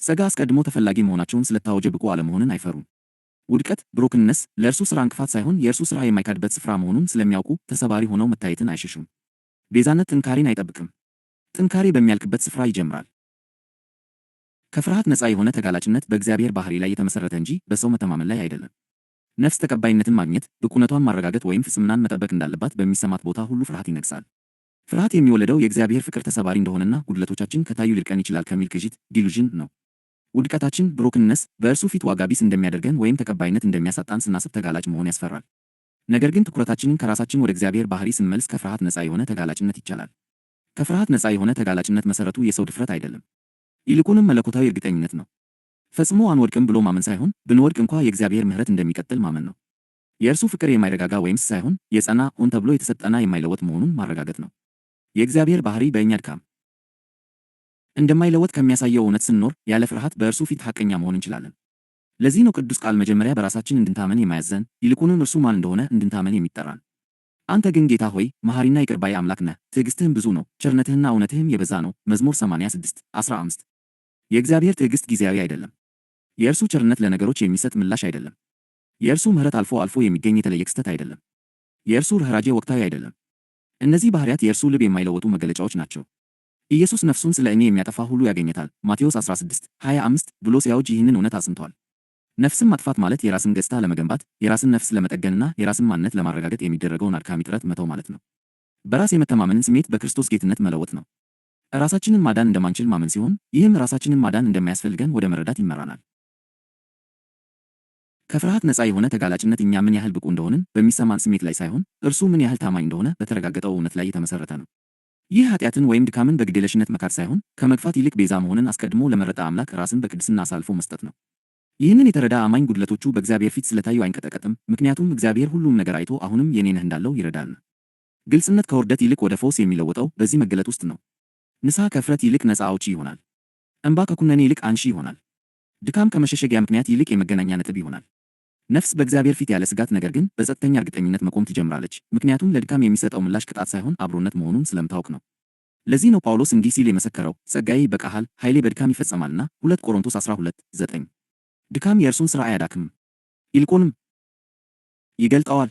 ጸጋ አስቀድሞ ተፈላጊ መሆናቸውን ስለታወጀ ብቁ አለመሆንን አይፈሩም። ውድቀት ብሮክንነስ ለእርሱ ሥራ እንቅፋት ሳይሆን የእርሱ ሥራ የማይካድበት ስፍራ መሆኑን ስለሚያውቁ ተሰባሪ ሆነው መታየትን አይሸሹም። ቤዛነት ጥንካሬን አይጠብቅም፣ ጥንካሬ በሚያልቅበት ስፍራ ይጀምራል። ከፍርሃት ነፃ የሆነ ተጋላጭነት በእግዚአብሔር ባህሪ ላይ የተመሠረተ እንጂ በሰው መተማመን ላይ አይደለም። ነፍስ ተቀባይነትን ማግኘት፣ ብቁነቷን ማረጋገጥ ወይም ፍጽምናን መጠበቅ እንዳለባት በሚሰማት ቦታ ሁሉ ፍርሃት ይነግሣል። ፍርሃት የሚወለደው የእግዚአብሔር ፍቅር ተሰባሪ እንደሆነና ጉድለቶቻችን ከታዩ ሊርቀን ይችላል ከሚል ቅዥት ዲሉዥን ነው። ውድቀታችን ብሮክንነስ በእርሱ ፊት ዋጋ ቢስ እንደሚያደርገን ወይም ተቀባይነት እንደሚያሳጣን ስናስብ ተጋላጭ መሆን ያስፈራል። ነገር ግን ትኩረታችንን ከራሳችን ወደ እግዚአብሔር ባህሪ ስንመልስ ከፍርሃት ነፃ የሆነ ተጋላጭነት ይቻላል። ከፍርሃት ነፃ የሆነ ተጋላጭነት መሠረቱ የሰው ድፍረት አይደለም፣ ይልቁንም መለኮታዊ እርግጠኝነት ነው። ፈጽሞ አንወድቅም ብሎ ማመን ሳይሆን ብንወድቅ እንኳ የእግዚአብሔር ምሕረት እንደሚቀጥል ማመን ነው። የእርሱ ፍቅር የማይረጋጋ ወይም ሳይሆን የጸና ሆን ተብሎ የተሰጠና የማይለወጥ መሆኑን ማረጋገጥ ነው። የእግዚአብሔር ባህሪ በእኛ ድካም እንደማይለወጥ ከሚያሳየው እውነት ስንኖር ያለ ፍርሃት በእርሱ ፊት ሐቀኛ መሆን እንችላለን። ለዚህ ነው ቅዱስ ቃል መጀመሪያ በራሳችን እንድንታመን የማያዘን፣ ይልቁንም እርሱ ማን እንደሆነ እንድንታመን የሚጠራን። አንተ ግን ጌታ ሆይ መሐሪና ይቅር ባይ አምላክ ነህ፣ ትዕግሥትህም ብዙ ነው፣ ቸርነትህና እውነትህም የበዛ ነው። መዝሙር 86:15። የእግዚአብሔር ትዕግሥት ጊዜያዊ አይደለም። የእርሱ ቸርነት ለነገሮች የሚሰጥ ምላሽ አይደለም። የእርሱ ምሕረት አልፎ አልፎ የሚገኝ የተለየ ክስተት አይደለም። የእርሱ ርኅራኄ ወቅታዊ አይደለም። እነዚህ ባሕርያት የእርሱ ልብ የማይለወጡ መገለጫዎች ናቸው። ኢየሱስ ነፍሱን ስለ እኔ የሚያጠፋ ሁሉ ያገኘታል ማቴዎስ 16:25 ብሎ ሲያውጅ ይህንን እውነት አጽንቷል። ነፍስን ማጥፋት ማለት የራስን ገጽታ ለመገንባት፣ የራስን ነፍስ ለመጠገንና የራስን ማንነት ለማረጋገጥ የሚደረገውን አድካሚ ጥረት መተው ማለት ነው። በራስ የመተማመንን ስሜት በክርስቶስ ጌትነት መለወጥ ነው። ራሳችንን ማዳን እንደማንችል ማመን ሲሆን፣ ይህም ራሳችንን ማዳን እንደማያስፈልገን ወደ መረዳት ይመራናል። ከፍርሃት ነፃ የሆነ ተጋላጭነት እኛ ምን ያህል ብቁ እንደሆንን በሚሰማን ስሜት ላይ ሳይሆን እርሱ ምን ያህል ታማኝ እንደሆነ በተረጋገጠው እውነት ላይ የተመሰረተ ነው። ይህ ኃጢአትን ወይም ድካምን በግዴለሽነት መካድ ሳይሆን ከመግፋት ይልቅ ቤዛ መሆንን አስቀድሞ ለመረጠ አምላክ ራስን በቅድስና አሳልፎ መስጠት ነው። ይህንን የተረዳ አማኝ ጉድለቶቹ በእግዚአብሔር ፊት ስለታዩ አይንቀጠቀጥም፣ ምክንያቱም እግዚአብሔር ሁሉም ነገር አይቶ አሁንም የኔ ነህ እንዳለው ይረዳልና። ግልጽነት ከውርደት ይልቅ ወደ ፈውስ የሚለወጠው በዚህ መገለጥ ውስጥ ነው። ንስሐ ከእፍረት ይልቅ ነፃ አውጪ ይሆናል። እንባ ከኩነኔ ይልቅ አንሺ ይሆናል። ድካም ከመሸሸጊያ ምክንያት ይልቅ የመገናኛ ነጥብ ይሆናል። ነፍስ በእግዚአብሔር ፊት ያለ ስጋት ነገር ግን በጸጥተኛ እርግጠኝነት መቆም ትጀምራለች፣ ምክንያቱም ለድካም የሚሰጠው ምላሽ ቅጣት ሳይሆን አብሮነት መሆኑን ስለምታውቅ ነው። ለዚህ ነው ጳውሎስ እንዲህ ሲል የመሰከረው፣ ጸጋዬ ይበቃሃል፣ ኃይሌ በድካም ይፈጸማልና 2 ቆሮንቶስ 12:9። ድካም የእርሱን ሥራ አያዳክምም፣ ይልቁንም ይገልጠዋል።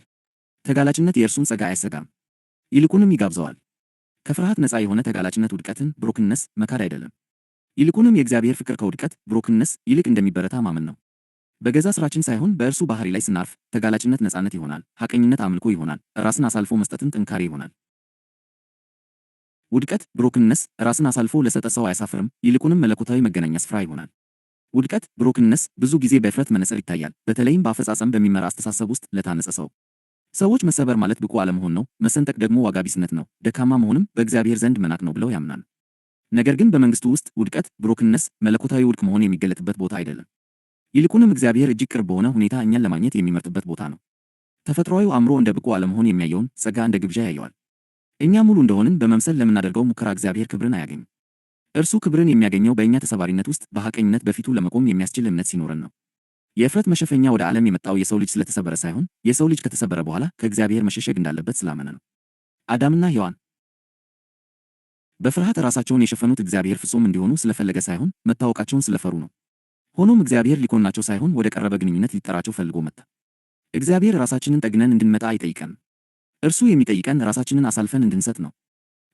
ተጋላጭነት የእርሱን ጸጋ አያሰጋም፣ ይልቁንም ይጋብዘዋል። ከፍርሃት ነፃ የሆነ ተጋላጭነት ውድቀትን ብሮክንነስ መካድ አይደለም፣ ይልቁንም የእግዚአብሔር ፍቅር ከውድቀት ብሮክንነስ ይልቅ እንደሚበረታ ማመን ነው። በገዛ ሥራችን ሳይሆን በእርሱ ባሕሪ ላይ ስናርፍ ተጋላጭነት ነፃነት ይሆናል፣ ሐቀኝነት አምልኮ ይሆናል፣ ራስን አሳልፎ መስጠትን ጥንካሬ ይሆናል። ውድቀት ብሮክንነስ ራስን አሳልፎ ለሰጠ ሰው አያሳፍርም፣ ይልቁንም መለኮታዊ መገናኛ ስፍራ ይሆናል። ውድቀት ብሮክንነስ ብዙ ጊዜ በእፍረት መነጽር ይታያል፣ በተለይም በአፈጻጸም በሚመራ አስተሳሰብ ውስጥ ለታነጸ ሰው። ሰዎች መሰበር ማለት ብቁ አለመሆን ነው፣ መሰንጠቅ ደግሞ ዋጋ ቢስነት ነው፣ ደካማ መሆንም በእግዚአብሔር ዘንድ መናቅ ነው ብለው ያምናል። ነገር ግን በመንግሥቱ ውስጥ ውድቀት ብሮክንነስ መለኮታዊ ውድቅ መሆን የሚገለጥበት ቦታ አይደለም። ይልቁንም እግዚአብሔር እጅግ ቅርብ በሆነ ሁኔታ እኛን ለማግኘት የሚመርጥበት ቦታ ነው። ተፈጥሯዊው አእምሮ እንደ ብቁ አለመሆን የሚያየውን ጸጋ እንደ ግብዣ ያየዋል። እኛ ሙሉ እንደሆንን በመምሰል ለምናደርገው ሙከራ እግዚአብሔር ክብርን አያገኝም። እርሱ ክብርን የሚያገኘው በእኛ ተሰባሪነት ውስጥ በሐቀኝነት በፊቱ ለመቆም የሚያስችል እምነት ሲኖረን ነው። የእፍረት መሸፈኛ ወደ ዓለም የመጣው የሰው ልጅ ስለተሰበረ ሳይሆን የሰው ልጅ ከተሰበረ በኋላ ከእግዚአብሔር መሸሸግ እንዳለበት ስላመነ ነው። አዳምና ሔዋን በፍርሃት ራሳቸውን የሸፈኑት እግዚአብሔር ፍጹም እንዲሆኑ ስለፈለገ ሳይሆን መታወቃቸውን ስለፈሩ ነው። ሆኖም እግዚአብሔር ሊኮንናቸው ሳይሆን ወደ ቀረበ ግንኙነት ሊጠራቸው ፈልጎ መጣ። እግዚአብሔር ራሳችንን ጠግነን እንድንመጣ አይጠይቀንም። እርሱ የሚጠይቀን ራሳችንን አሳልፈን እንድንሰጥ ነው።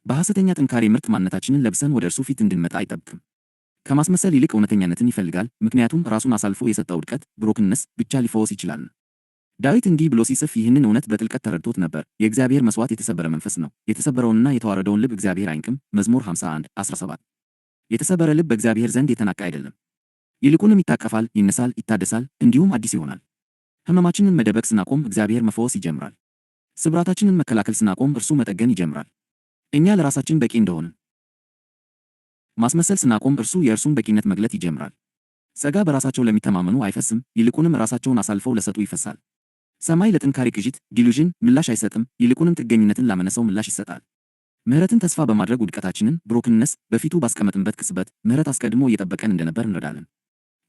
በሐሰተኛ ጥንካሬ ምርት ማንነታችንን ለብሰን ወደ እርሱ ፊት እንድንመጣ አይጠብቅም። ከማስመሰል ይልቅ እውነተኛነትን ይፈልጋል፣ ምክንያቱም ራሱን አሳልፎ የሰጠው ውድቀት ብሮክንነስ ብቻ ሊፈወስ ይችላል። ዳዊት እንዲህ ብሎ ሲጽፍ ይህንን እውነት በጥልቀት ተረድቶት ነበር። የእግዚአብሔር መሥዋዕት የተሰበረ መንፈስ ነው፣ የተሰበረውንና የተዋረደውን ልብ እግዚአብሔር አይንቅም። መዝሙር 51:17። የተሰበረ ልብ በእግዚአብሔር ዘንድ የተናቀ አይደለም፣ ይልቁንም ይታቀፋል፣ ይነሳል፣ ይታደሳል፣ እንዲሁም አዲስ ይሆናል። ሕመማችንን መደበቅ ስናቆም እግዚአብሔር መፈወስ ይጀምራል። ስብራታችንን መከላከል ስናቆም እርሱ መጠገን ይጀምራል። እኛ ለራሳችን በቂ እንደሆንን ማስመሰል ስናቆም እርሱ የእርሱን በቂነት መግለጥ ይጀምራል። ጸጋ በራሳቸው ለሚተማመኑ አይፈስም፣ ይልቁንም ራሳቸውን አሳልፈው ለሰጡ ይፈሳል። ሰማይ ለጥንካሬ ቅዥት ዲሉዥን ምላሽ አይሰጥም፣ ይልቁንም ጥገኝነትን ላመነሰው ምላሽ ይሰጣል። ምሕረትን ተስፋ በማድረግ ውድቀታችንን ብሮክንነስ በፊቱ ባስቀመጥንበት ቅጽበት ምሕረት አስቀድሞ እየጠበቀን እንደነበር እንረዳለን።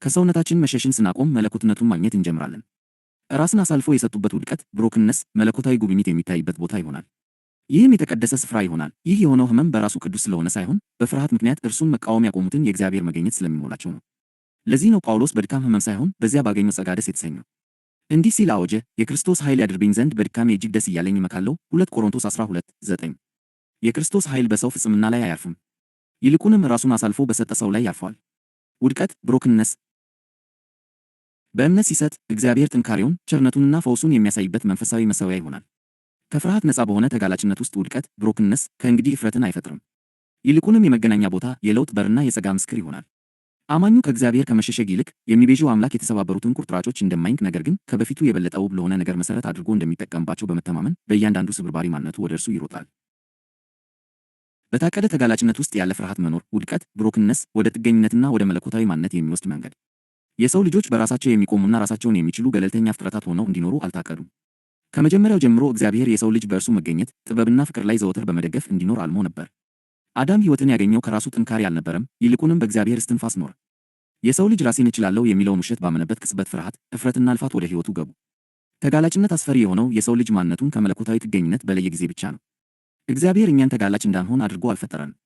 ከሰውነታችን መሸሽን ስናቆም መለኮትነቱን ማግኘት እንጀምራለን። ራስን አሳልፎ የሰጡበት ውድቀት ብሮክንነስ መለኮታዊ ጉብኝት የሚታይበት ቦታ ይሆናል። ይህም የተቀደሰ ስፍራ ይሆናል። ይህ የሆነው ሕመም በራሱ ቅዱስ ስለሆነ ሳይሆን በፍርሃት ምክንያት እርሱን መቃወም ያቆሙትን የእግዚአብሔር መገኘት ስለሚሞላቸው ነው። ለዚህ ነው ጳውሎስ በድካም ሕመም ሳይሆን በዚያ ባገኘው ጸጋ ደስ የተሰኘው። እንዲህ ሲል አወጀ፣ የክርስቶስ ኃይል ያድርብኝ ዘንድ በድካሜ እጅግ ደስ እያለኝ እመካለሁ። 2 ቆሮንቶስ 12:9። የክርስቶስ ኃይል በሰው ፍጽምና ላይ አያርፍም፣ ይልቁንም ራሱን አሳልፎ በሰጠ ሰው ላይ ያርፏል። ውድቀት ብሮክንነስ በእምነት ሲሰጥ እግዚአብሔር ጥንካሬውን ቸርነቱንና ፈውሱን የሚያሳይበት መንፈሳዊ መሠዊያ ይሆናል። ከፍርሃት ነፃ በሆነ ተጋላጭነት ውስጥ ውድቀት ብሮክንነስ ከእንግዲህ እፍረትን አይፈጥርም፣ ይልቁንም የመገናኛ ቦታ፣ የለውጥ በርና የጸጋ ምስክር ይሆናል። አማኙ ከእግዚአብሔር ከመሸሸግ ይልቅ የሚቤዠው አምላክ የተሰባበሩትን ቁርጥራጮች እንደማይንቅ ነገር ግን ከበፊቱ የበለጠ ውብ ለሆነ ነገር መሠረት አድርጎ እንደሚጠቀምባቸው በመተማመን በእያንዳንዱ ስብርባሪ ማንነቱ ወደ እርሱ ይሮጣል። በታቀደ ተጋላጭነት ውስጥ ያለ ፍርሃት መኖር ውድቀት ብሮክንነስ ወደ ጥገኝነትና ወደ መለኮታዊ ማንነት የሚወስድ መንገድ። የሰው ልጆች በራሳቸው የሚቆሙና ራሳቸውን የሚችሉ ገለልተኛ ፍጥረታት ሆነው እንዲኖሩ አልታቀዱም። ከመጀመሪያው ጀምሮ እግዚአብሔር የሰው ልጅ በእርሱ መገኘት ጥበብና ፍቅር ላይ ዘወትር በመደገፍ እንዲኖር አልሞ ነበር። አዳም ሕይወትን ያገኘው ከራሱ ጥንካሬ አልነበረም፣ ይልቁንም በእግዚአብሔር እስትንፋስ ኖረ። የሰው ልጅ ራሴን እችላለሁ የሚለውን ውሸት ባመነበት ቅጽበት ፍርሃት፣ እፍረትና ልፋት ወደ ሕይወቱ ገቡ። ተጋላጭነት አስፈሪ የሆነው የሰው ልጅ ማንነቱን ከመለኮታዊ ጥገኝነት በለየ ጊዜ ብቻ ነው። እግዚአብሔር እኛን ተጋላጭ እንዳንሆን አድርጎ አልፈጠረንም።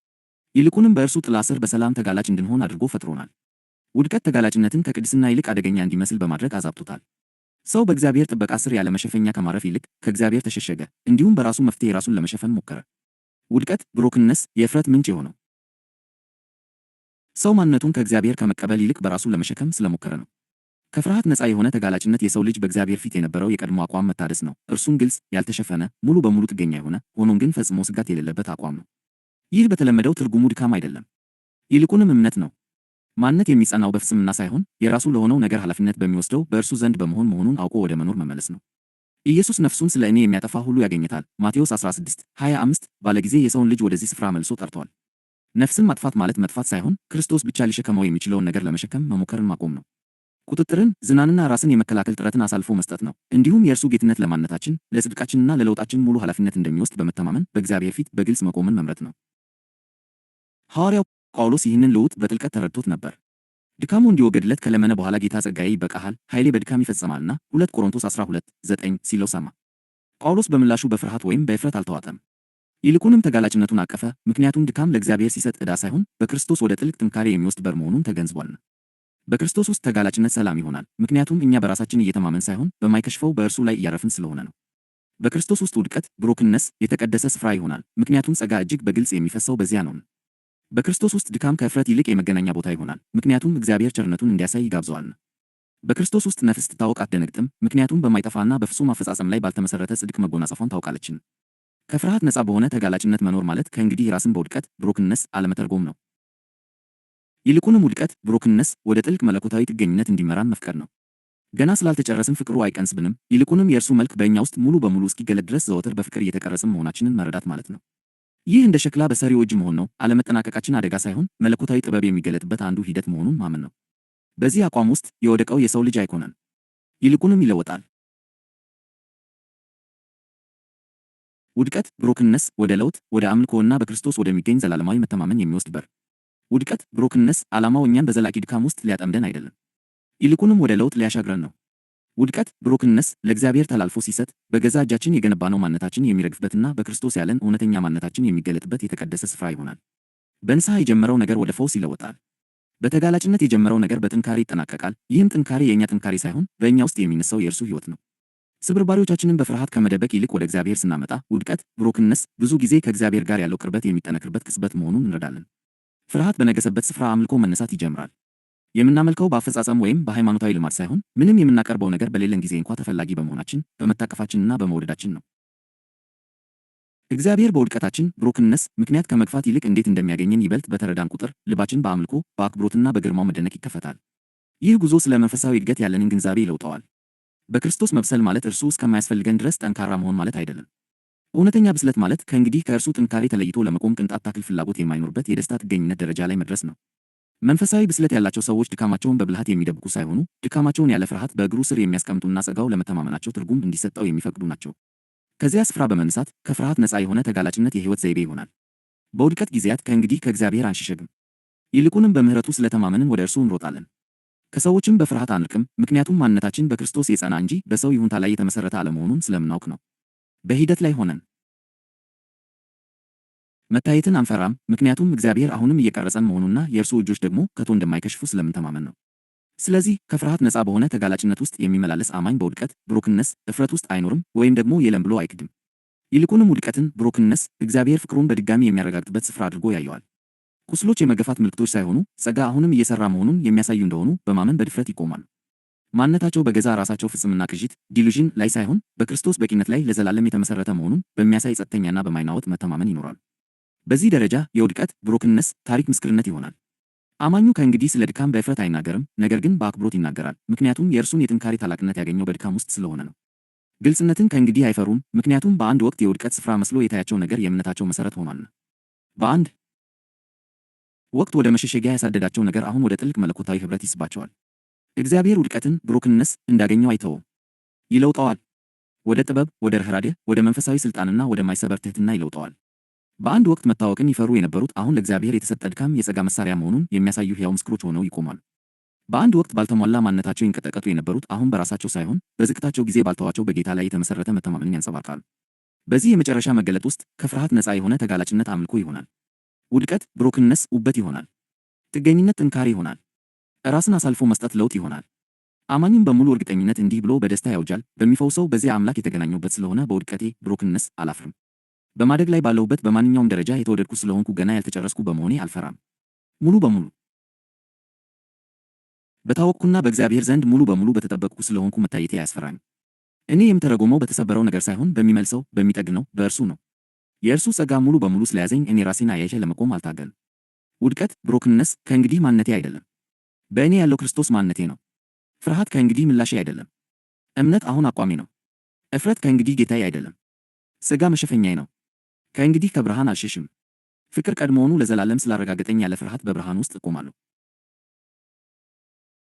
ይልቁንም በእርሱ ጥላ ስር በሰላም ተጋላጭ እንድንሆን አድርጎ ፈጥሮናል። ውድቀት ተጋላጭነትን ከቅድስና ይልቅ አደገኛ እንዲመስል በማድረግ አዛብቶታል። ሰው በእግዚአብሔር ጥበቃ ስር ያለ መሸፈኛ ከማረፍ ይልቅ ከእግዚአብሔር ተሸሸገ፣ እንዲሁም በራሱ መፍትሔ ራሱን ለመሸፈን ሞከረ። ውድቀት ብሮክንነስ የእፍረት ምንጭ የሆነው ሰው ማንነቱን ከእግዚአብሔር ከመቀበል ይልቅ በራሱ ለመሸከም ስለሞከረ ነው። ከፍርሃት ነፃ የሆነ ተጋላጭነት የሰው ልጅ በእግዚአብሔር ፊት የነበረው የቀድሞ አቋም መታደስ ነው። እርሱም ግልጽ፣ ያልተሸፈነ፣ ሙሉ በሙሉ ጥገኛ የሆነ ሆኖም ግን ፈጽሞ ስጋት የሌለበት አቋም ነው። ይህ በተለመደው ትርጉሙ ድካም አይደለም፣ ይልቁንም እምነት ነው። ማንነት የሚጸናው በፍጽምና ሳይሆን የራሱ ለሆነው ነገር ኃላፊነት በሚወስደው በእርሱ ዘንድ በመሆን መሆኑን አውቆ ወደ መኖር መመለስ ነው። ኢየሱስ ነፍሱን ስለ እኔ የሚያጠፋ ሁሉ ያገኘታል ማቴዎስ 16:25 ባለ ጊዜ የሰውን ልጅ ወደዚህ ስፍራ መልሶ ጠርቷል። ነፍስን ማጥፋት ማለት መጥፋት ሳይሆን ክርስቶስ ብቻ ሊሸከመው የሚችለውን ነገር ለመሸከም መሞከርን ማቆም ነው። ቁጥጥርን፣ ዝናንና ራስን የመከላከል ጥረትን አሳልፎ መስጠት ነው። እንዲሁም የእርሱ ጌትነት ለማንነታችን፣ ለጽድቃችንና ለለውጣችን ሙሉ ኃላፊነት እንደሚወስድ በመተማመን በእግዚአብሔር ፊት በግልጽ መቆምን መምረጥ ነው። ሐዋርያው ጳውሎስ ይህንን ልውጥ በጥልቀት ተረድቶት ነበር። ድካሙ እንዲወገድለት ከለመነ በኋላ ጌታ ጸጋዬ ይበቃሃል፣ ኃይሌ በድካም ይፈጸማልና 2 ቆሮንቶስ 12:9 ሲለው ሰማ። ጳውሎስ በምላሹ በፍርሃት ወይም በእፍረት አልተዋጠም። ይልቁንም ተጋላጭነቱን አቀፈ፣ ምክንያቱም ድካም ለእግዚአብሔር ሲሰጥ ዕዳ ሳይሆን በክርስቶስ ወደ ጥልቅ ጥንካሬ የሚወስድ በር መሆኑን ተገንዝቧልና። በክርስቶስ ውስጥ ተጋላጭነት ሰላም ይሆናል፣ ምክንያቱም እኛ በራሳችን እየተማመን ሳይሆን በማይከሽፈው በእርሱ ላይ እያረፍን ስለሆነ ነው። በክርስቶስ ውስጥ ውድቀት ብሮክንነስ የተቀደሰ ስፍራ ይሆናል፣ ምክንያቱም ጸጋ እጅግ በግልጽ የሚፈሰው በዚያ ነው። በክርስቶስ ውስጥ ድካም ከእፍረት ይልቅ የመገናኛ ቦታ ይሆናል፣ ምክንያቱም እግዚአብሔር ቸርነቱን እንዲያሳይ ይጋብዘዋልና። በክርስቶስ ውስጥ ነፍስ ስትታወቅ አትደነግጥም፣ ምክንያቱም በማይጠፋና በፍጹም አፈጻጸም ላይ ባልተመሰረተ ጽድቅ መጎናጸፏን ታውቃለችን። ከፍርሃት ነፃ በሆነ ተጋላጭነት መኖር ማለት ከእንግዲህ ራስን በውድቀት ብሮክንነስ አለመተርጎም ነው። ይልቁንም ውድቀት ብሮክንነስ ወደ ጥልቅ መለኮታዊ ጥገኝነት እንዲመራን መፍቀር ነው። ገና ስላልተጨረስን ፍቅሩ አይቀንስብንም፣ ይልቁንም የእርሱ መልክ በእኛ ውስጥ ሙሉ በሙሉ እስኪገለጥ ድረስ ዘወትር በፍቅር እየተቀረጽን መሆናችንን መረዳት ማለት ነው። ይህ እንደ ሸክላ በሰሪው እጅ መሆን ነው። አለመጠናቀቃችን አደጋ ሳይሆን መለኮታዊ ጥበብ የሚገለጥበት አንዱ ሂደት መሆኑን ማመን ነው። በዚህ አቋም ውስጥ የወደቀው የሰው ልጅ አይኮነን፣ ይልቁንም ይለወጣል። ውድቀት ብሮክንነስ ወደ ለውጥ፣ ወደ አምልኮና በክርስቶስ ወደሚገኝ ዘላለማዊ መተማመን የሚወስድ በር። ውድቀት ብሮክንነስ ዓላማው እኛን በዘላቂ ድካም ውስጥ ሊያጠምደን አይደለም፣ ይልቁንም ወደ ለውጥ ሊያሻግረን ነው። ውድቀት ብሮክንነስ ለእግዚአብሔር ተላልፎ ሲሰጥ በገዛ እጃችን የገነባነው ማንነታችን የሚረግፍበትና በክርስቶስ ያለን እውነተኛ ማንነታችን የሚገለጥበት የተቀደሰ ስፍራ ይሆናል። በንስሐ የጀመረው ነገር ወደ ፈውስ ይለወጣል። በተጋላጭነት የጀመረው ነገር በጥንካሬ ይጠናቀቃል። ይህም ጥንካሬ የእኛ ጥንካሬ ሳይሆን በእኛ ውስጥ የሚነሳው የእርሱ ሕይወት ነው። ስብርባሪዎቻችንን በፍርሃት ከመደበቅ ይልቅ ወደ እግዚአብሔር ስናመጣ ውድቀት ብሮክንነስ ብዙ ጊዜ ከእግዚአብሔር ጋር ያለው ቅርበት የሚጠነክርበት ቅጽበት መሆኑን እንረዳለን። ፍርሃት በነገሰበት ስፍራ አምልኮ መነሳት ይጀምራል። የምናመልከው በአፈጻጸም ወይም በሃይማኖታዊ ልማድ ሳይሆን ምንም የምናቀርበው ነገር በሌለን ጊዜ እንኳ ተፈላጊ በመሆናችን በመታቀፋችንና በመውደዳችን ነው። እግዚአብሔር በውድቀታችን ብሮክንነስ ምክንያት ከመግፋት ይልቅ እንዴት እንደሚያገኘን ይበልጥ በተረዳን ቁጥር ልባችን በአምልኮ በአክብሮትና በግርማው መደነቅ ይከፈታል። ይህ ጉዞ ስለ መንፈሳዊ እድገት ያለንን ግንዛቤ ይለውጠዋል። በክርስቶስ መብሰል ማለት እርሱ እስከማያስፈልገን ድረስ ጠንካራ መሆን ማለት አይደለም። እውነተኛ ብስለት ማለት ከእንግዲህ ከእርሱ ጥንካሬ ተለይቶ ለመቆም ቅንጣት ታክል ፍላጎት የማይኖርበት የደስታ ጥገኝነት ደረጃ ላይ መድረስ ነው። መንፈሳዊ ብስለት ያላቸው ሰዎች ድካማቸውን በብልሃት የሚደብቁ ሳይሆኑ ድካማቸውን ያለ ፍርሃት በእግሩ ስር የሚያስቀምጡና ጸጋው ለመተማመናቸው ትርጉም እንዲሰጠው የሚፈቅዱ ናቸው። ከዚያ ስፍራ በመነሳት ከፍርሃት ነፃ የሆነ ተጋላጭነት የሕይወት ዘይቤ ይሆናል። በውድቀት ጊዜያት ከእንግዲህ ከእግዚአብሔር አንሸሸግም፣ ይልቁንም በምሕረቱ ስለተማመንን ወደ እርሱ እንሮጣለን። ከሰዎችም በፍርሃት አንርቅም፣ ምክንያቱም ማንነታችን በክርስቶስ የጸና እንጂ በሰው ይሁንታ ላይ የተመሰረተ አለመሆኑን ስለምናውቅ ነው። በሂደት ላይ ሆነን መታየትን አንፈራም፣ ምክንያቱም እግዚአብሔር አሁንም እየቀረጸን መሆኑና የእርሱ እጆች ደግሞ ከቶ እንደማይከሽፉ ስለምንተማመን ነው። ስለዚህ ከፍርሃት ነፃ በሆነ ተጋላጭነት ውስጥ የሚመላለስ አማኝ በውድቀት ብሮክንነስ እፍረት ውስጥ አይኖርም ወይም ደግሞ የለም ብሎ አይክድም። ይልቁንም ውድቀትን ብሮክንነስ እግዚአብሔር ፍቅሩን በድጋሚ የሚያረጋግጥበት ስፍራ አድርጎ ያየዋል። ቁስሎች የመገፋት ምልክቶች ሳይሆኑ ጸጋ አሁንም እየሰራ መሆኑን የሚያሳዩ እንደሆኑ በማመን በድፍረት ይቆማሉ። ማንነታቸው በገዛ ራሳቸው ፍጽምና ቅዥት ዲሉዥን ላይ ሳይሆን በክርስቶስ በቂነት ላይ ለዘላለም የተመሰረተ መሆኑን በሚያሳይ ጸጥተኛና በማይናወጥ መተማመን ይኖራሉ። በዚህ ደረጃ የውድቀት ብሮክንነስ ታሪክ ምስክርነት ይሆናል። አማኙ ከእንግዲህ ስለ ድካም በእፍረት አይናገርም፣ ነገር ግን በአክብሮት ይናገራል፣ ምክንያቱም የእርሱን የጥንካሬ ታላቅነት ያገኘው በድካም ውስጥ ስለሆነ ነው። ግልጽነትን ከእንግዲህ አይፈሩም፣ ምክንያቱም በአንድ ወቅት የውድቀት ስፍራ መስሎ የታያቸው ነገር የእምነታቸው መሰረት ሆኗልና። በአንድ ወቅት ወደ መሸሸጊያ ያሳደዳቸው ነገር አሁን ወደ ጥልቅ መለኮታዊ ኅብረት ይስባቸዋል። እግዚአብሔር ውድቀትን ብሮክንነስ እንዳገኘው አይተውም፣ ይለውጠዋል። ወደ ጥበብ፣ ወደ ርኅራኄ፣ ወደ መንፈሳዊ ሥልጣንና ወደማይሰበር ትሕትና ይለውጠዋል። በአንድ ወቅት መታወቅን ይፈሩ የነበሩት አሁን ለእግዚአብሔር የተሰጠ ድካም የጸጋ መሳሪያ መሆኑን የሚያሳዩ ሕያው ምስክሮች ሆነው ይቆማሉ። በአንድ ወቅት ባልተሟላ ማንነታቸው ይንቀጠቀጡ የነበሩት አሁን በራሳቸው ሳይሆን በዝቅታቸው ጊዜ ባልተዋቸው በጌታ ላይ የተመሰረተ መተማመንን ያንጸባርቃሉ። በዚህ የመጨረሻ መገለጥ ውስጥ ከፍርሃት ነፃ የሆነ ተጋላጭነት አምልኮ ይሆናል። ውድቀት ብሮክንነስ ውበት ይሆናል። ጥገኝነት ጥንካሬ ይሆናል። ራስን አሳልፎ መስጠት ለውጥ ይሆናል። አማኝም በሙሉ እርግጠኝነት እንዲህ ብሎ በደስታ ያውጃል፣ በሚፈውሰው በዚያ አምላክ የተገናኘሁበት ስለሆነ በውድቀቴ ብሮክንነስ አላፍርም። በማደግ ላይ ባለሁበት በማንኛውም ደረጃ የተወደድኩ ስለሆንኩ ገና ያልተጨረስኩ በመሆኔ አልፈራም። ሙሉ በሙሉ በታወቅኩና በእግዚአብሔር ዘንድ ሙሉ በሙሉ በተጠበቅኩ ስለሆንኩ መታየቴ አያስፈራኝ። እኔ የምተረጎመው በተሰበረው ነገር ሳይሆን በሚመልሰው በሚጠግነው በእርሱ ነው። የእርሱ ጸጋ ሙሉ በሙሉ ስለያዘኝ እኔ ራሴን አያይዤ ለመቆም አልታገልም። ውድቀት ብሮክንነስ ከእንግዲህ ማንነቴ አይደለም። በእኔ ያለው ክርስቶስ ማንነቴ ነው። ፍርሃት ከእንግዲህ ምላሼ አይደለም። እምነት አሁን አቋሜ ነው። እፍረት ከእንግዲህ ጌታዬ አይደለም። ሥጋ መሸፈኛዬ ነው። ከእንግዲህ ከብርሃን አልሸሽም። ፍቅር ቀድሞውኑ ለዘላለም ስላረጋገጠኝ ያለ ፍርሃት በብርሃን ውስጥ እቆማለሁ።